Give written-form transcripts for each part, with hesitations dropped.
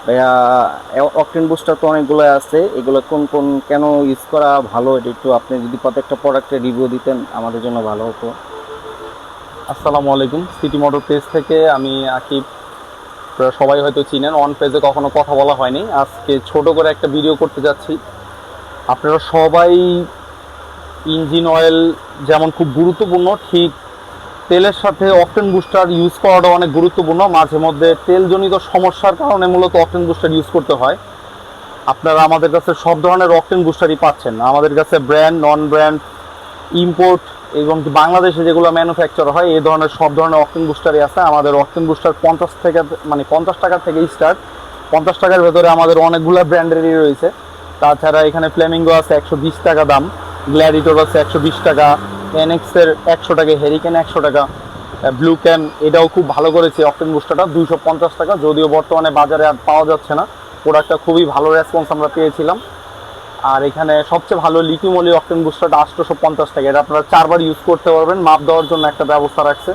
ভাইয়া octane booster তো অনেকগুলো আছে, এগুলো কোন কোন কেন ইউজ করা ভালো, এটা একটু আপনি যদি প্রত্যেকটা প্রোডাক্টের রিভিউ দিতেন আমাদের জন্য ভালো হতো। আসসালামু আলাইকুম। সিটি মোটর পেজ থেকে আমি আকিব। আপনারা সবাই হয়তো চিনেন, অন পেজে কখনো কথা বলা হয়নি, আজকে ছোট করে একটা ভিডিও করতে যাচ্ছি। আপনারা সবাই ইঞ্জিন অয়েল যেমন খুব গুরুত্বপূর্ণ, ঠিক তেলের সাথে অকটেন বুস্টার ইউজ করাটা অনেক গুরুত্বপূর্ণ। মাঝে মধ্যে তেলজনিত সমস্যার কারণে মূলত অকটেন বুস্টার ইউজ করতে হয়। আপনারা আমাদের কাছে সব ধরনের অকটেন বুস্টারই পাচ্ছেন। আমাদের কাছে ব্র্যান্ড, নন ব্র্যান্ড, ইম্পোর্ট এবং বাংলাদেশে যেগুলো ম্যানুফ্যাকচার হয় এই ধরনের সব ধরনের অকটেন বুস্টারই আছে। আমাদের অকটেন বুস্টার 50 টাকা থেকে স্টার্ট। 50 টাকার ভেতরে আমাদের অনেকগুলো ব্র্যান্ডেরই রয়েছে। তাছাড়া এখানে ফ্লেমিঙ্গো আছে 120 টাকা দাম, গ্ল্যাডিটর আছে 120 টাকা, এনএক্সের 100 টাকা, হেরিকেন 100 টাকা, ব্লু ক্যাম এটাও খুব ভালো করেছে অকটেন বুস্টারটা 250 টাকা, যদিও বর্তমানে বাজারে আর পাওয়া যাচ্ছে না। প্রোডাক্টটা খুবই ভালো রেসপন্স আমরা পেয়েছিলাম। আর এখানে সবচেয়ে ভালো লিথিউম অকটেন বুস্টারটা 850 টাকা, এটা আপনারা 4বার ইউজ করতে পারবেন। মাপ দেওয়ার জন্য একটা ব্যবস্থা রাখছে,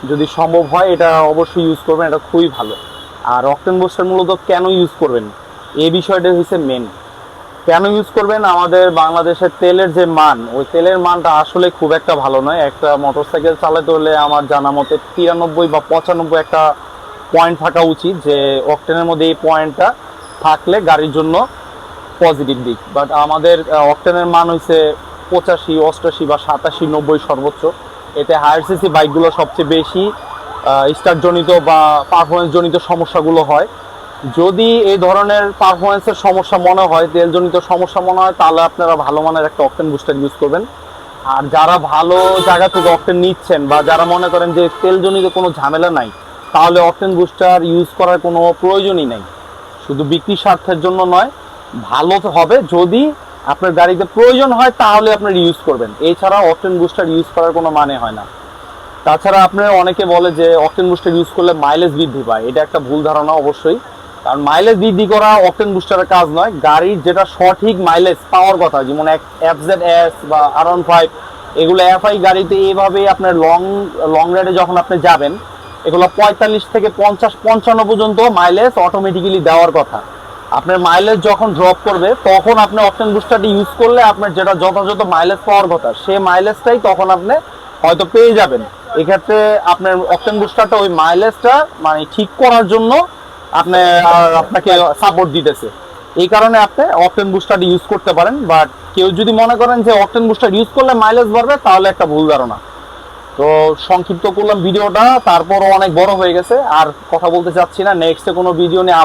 যদি সম্ভব হয় এটা অবশ্যই ইউজ করবেন, এটা খুবই ভালো। আর অকটেন বুস্টার মূলত কেন ইউজ করবেন এই বিষয়টা হচ্ছে মেন। কেন ইউজ করবেন, আমাদের বাংলাদেশের তেলের যে মান, ওই তেলের মানটা আসলে খুব একটা ভালো নয়। একটা মোটরসাইকেল চালাতে হলে আমার জানা মতে 93 বা 95 একটা পয়েন্ট থাকা উচিত, যে অকটেনের মধ্যে এই পয়েন্টটা থাকলে গাড়ির জন্য পজিটিভ দিক। বাট আমাদের অকটেনের মান হচ্ছে 85, 88 বা 87, 90 সর্বোচ্চ। এতে হায়ার সিসি বাইকগুলো সবচেয়ে বেশি স্টার্টজনিত বা পারফরমেন্সজনিত সমস্যাগুলো হয়। যদি এই ধরনের পারফরমেন্সের সমস্যা মনে হয়, তেলজনিত সমস্যা মনে হয়, তাহলে আপনারা ভালো মানের একটা অকটেন বুস্টার ইউজ করবেন। আর যারা ভালো জায়গা থেকে অকটেন নিচ্ছেন বা যারা মনে করেন যে তেলজনিত কোনো ঝামেলা নাই, তাহলে অকটেন বুস্টার ইউজ করার কোনো প্রয়োজনই নাই। শুধু বিক্রির স্বার্থের জন্য নয়, ভালো হবে যদি আপনার গাড়িতে প্রয়োজন হয় তাহলে আপনার ইউজ করবেন, এছাড়া অকটেন বুস্টার ইউজ করার কোনো মানে হয় না। তাছাড়া আপনার অনেকে বলে যে অকটেন বুস্টার ইউজ করলে মাইলেজ বৃদ্ধি পায়, এটা একটা ভুল ধারণা অবশ্যই। কারণ মাইলেজ বৃদ্ধি করা অকটেন বুস্টারের কাজ নয়। গাড়ির যেটা সঠিক মাইলেজ পাওয়ার কথা, যেমন FZ-S বা R15, এগুলো এফআই গাড়িতে এইভাবে আপনার লং লং রাইডে যখন আপনি যাবেন, এগুলো 45 থেকে 50, 55 পর্যন্ত মাইলেজ অটোমেটিক্যালি দেওয়ার কথা। আপনার মাইলেজ যখন ড্রপ করবে তখন আপনি অকটেন বুস্টারটি ইউজ করলে আপনার যেটা যথাযথ মাইলেজ পাওয়ার কথা, সেই মাইলেজটাই তখন আপনি হয়তো পেয়ে যাবেন। এক্ষেত্রে আপনার অকটেন বুস্টারটা ওই মাইলেজটা মানে ঠিক করার জন্য আপনি আপনাকে সাপোর্ট দিতেছে। এই কারণে আপনি অকটেন বুস্টার ইউজ করতে পারেন। বাট কেউ যদি মনে করেন যে অকটেন বুস্টার ইউজ করলে মাইলেজ বাড়বে, তাহলে একটা ভুল ধারণা। তো সংক্ষিপ্ত করলাম ভিডিওটা, তারপরও অনেক বড় হয়ে গেছে, আর কথা বলতে চাচ্ছি না। নেক্সটে কোনো ভিডিও নিয়ে